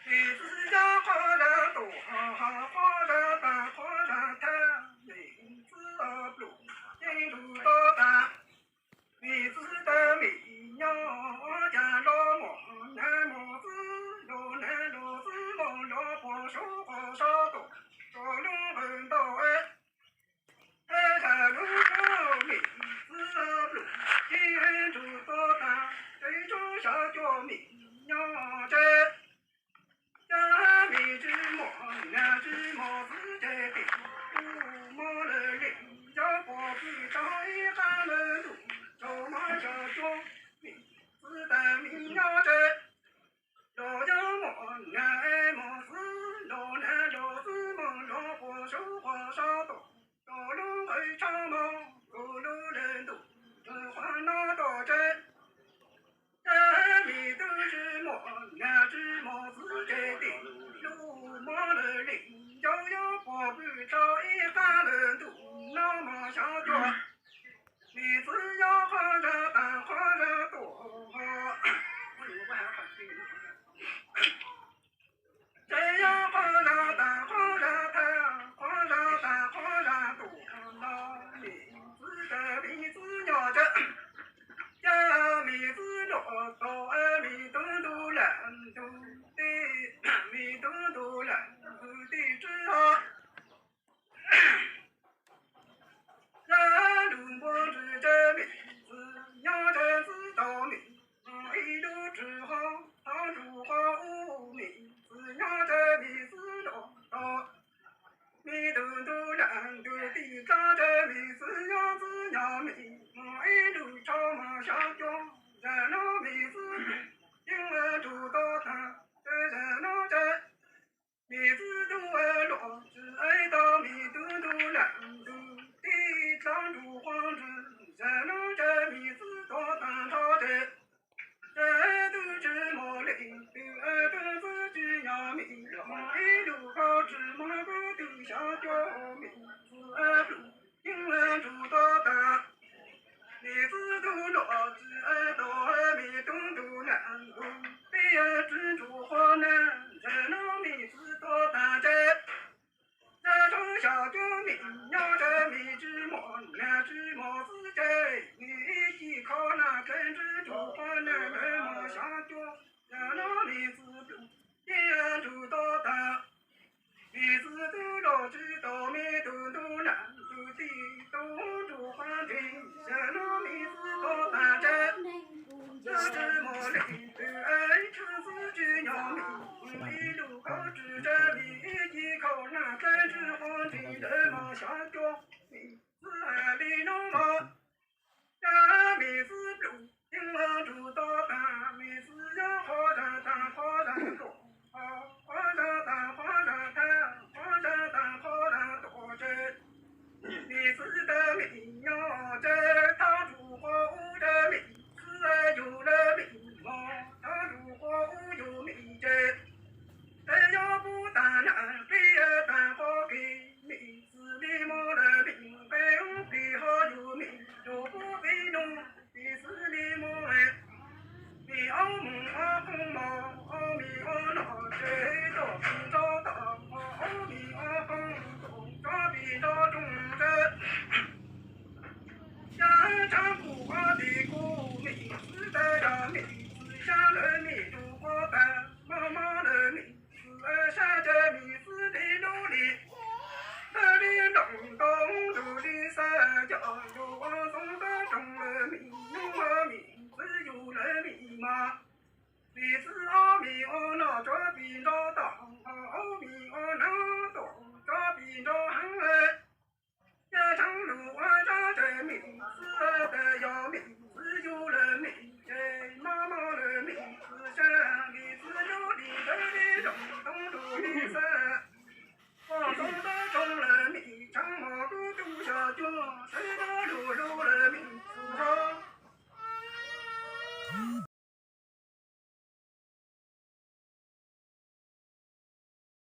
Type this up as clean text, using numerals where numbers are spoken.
你自家花人多，花人大，花人大，名字不印度多大，名字的名呀，家老母南母子，老南老子老老婆手花少多，少龙很多哎。他路口名字路，金竹多大，最终小脚名呀这，家米之母，娘之母子在地，不毛了领，要过去找一哈门路，走马小脚名字的名呀这，老家母爱母子，老男老子梦老婆手花少多。道路很长忙，路路人多，换那多针。这里都是我俩只毛子在地，路马了领，摇摇跑步找一哈人多，那么小脚，你只要花着大，花着多。我有个还很对的。这样花着大，花着大，花着大，花着多。名字的名字鸟着，呀名字老多哎。